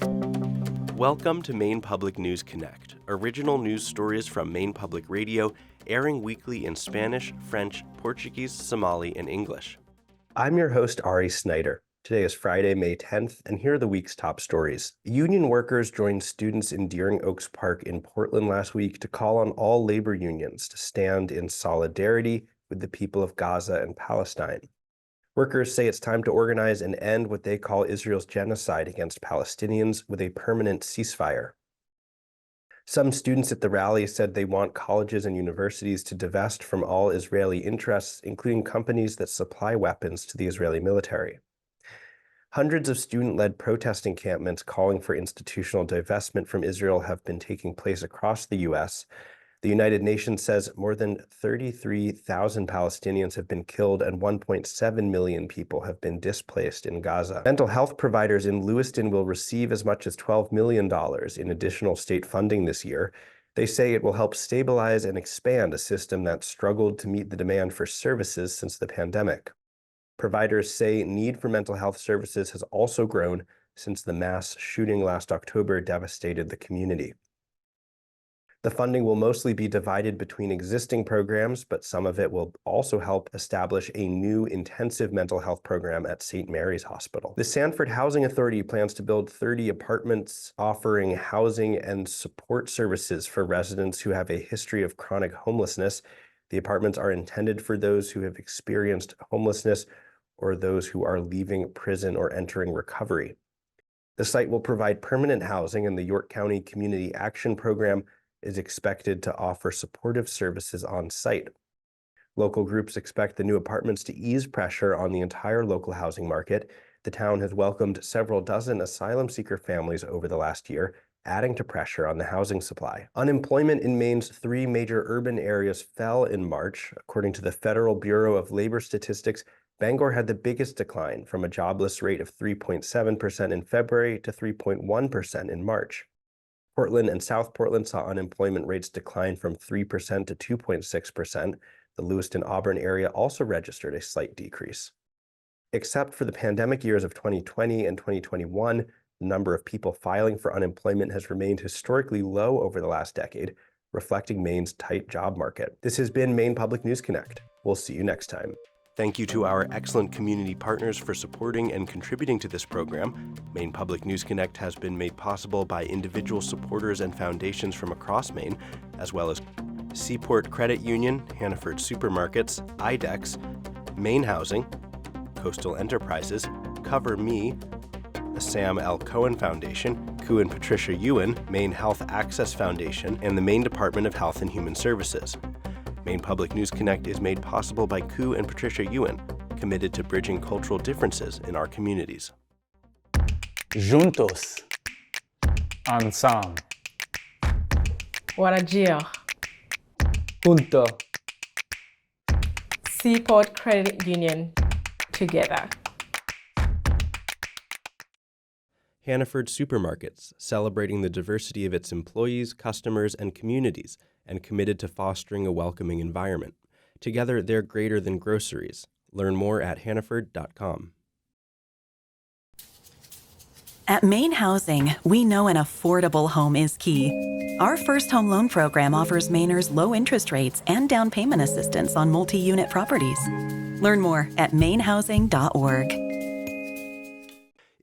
Welcome to Maine Public News Connect, original news stories from Maine Public Radio, airing weekly in Spanish, French, Portuguese, Somali, and English. I'm your host, Ari Snider. Today is Friday, May 10th, and here are the week's top stories. Union workers joined students in Deering Oaks Park in Portland last week to call on all labor unions to stand in solidarity with the people of Gaza and Palestine. Workers say it's time to organize and end what they call Israel's genocide against Palestinians with a permanent ceasefire. Some students at the rally said they want colleges and universities to divest from all Israeli interests, including companies that supply weapons to the Israeli military. Hundreds of student-led protest encampments calling for institutional divestment from Israel have been taking place across the U.S. The United Nations says more than 33,000 Palestinians have been killed and 1.7 million people have been displaced in Gaza. Mental health providers in Lewiston will receive as much as $12 million in additional state funding this year. They say it will help stabilize and expand a system that struggled to meet the demand for services since the pandemic. Providers say need for mental health services has also grown since the mass shooting last October devastated the community. The funding will mostly be divided between existing programs, but some of it will also help establish a new intensive mental health program at St. Mary's Hospital. The Sanford Housing Authority plans to build 30 apartments offering housing and support services for residents who have a history of chronic homelessness. The apartments are intended for those who have experienced homelessness or those who are leaving prison or entering recovery. The site will provide permanent housing, and the York County Community Action Program is expected to offer supportive services on site. Local groups expect the new apartments to ease pressure on the entire local housing market. The town has welcomed several dozen asylum seeker families over the last year, adding to pressure on the housing supply. Unemployment in Maine's three major urban areas fell in March. According to the Federal Bureau of Labor Statistics, Bangor had the biggest decline, from a jobless rate of 3.7% in February to 3.1% in March. Portland and South Portland saw unemployment rates decline from 3% to 2.6%. The Lewiston-Auburn area also registered a slight decrease. Except for the pandemic years of 2020 and 2021, the number of people filing for unemployment has remained historically low over the last decade, reflecting Maine's tight job market. This has been Maine Public News Connect. We'll see you next time. Thank you to our excellent community partners for supporting and contributing to this program. Maine Public News Connect has been made possible by individual supporters and foundations from across Maine, as well as cPort Credit Union, Hannaford Supermarkets, IDEXX, MaineHousing, Coastal Enterprises, CoverMe, the Sam L. Cohen Foundation, Koo and Patricia Yuen, Maine Health Access Foundation, and the Maine Department of Health and Human Services. Maine Public News Connect is made possible by Koo and Patricia Yuen, committed to bridging cultural differences in our communities. Juntos. Ensemble. Warajir. Junto. cPort Credit Union. Together. Hannaford Supermarkets, celebrating the diversity of its employees, customers, and communities, and committed to fostering a welcoming environment. Together, they're greater than groceries. Learn more at hannaford.com. At MaineHousing, we know an affordable home is key. Our first home loan program offers Mainers low interest rates and down payment assistance on multi-unit properties. Learn more at MaineHousing.org.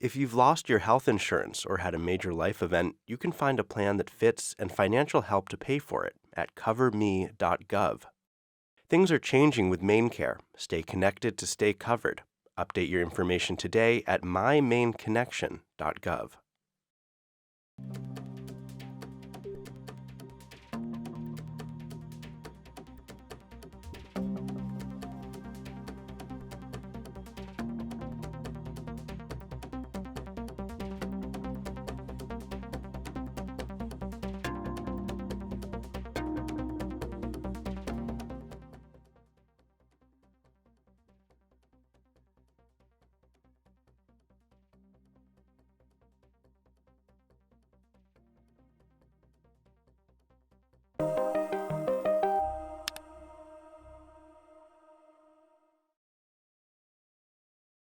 If you've lost your health insurance or had a major life event, you can find a plan that fits and financial help to pay for it at coverme.gov. Things are changing with MaineCare. Stay connected to stay covered. Update your information today at mymaineconnection.gov.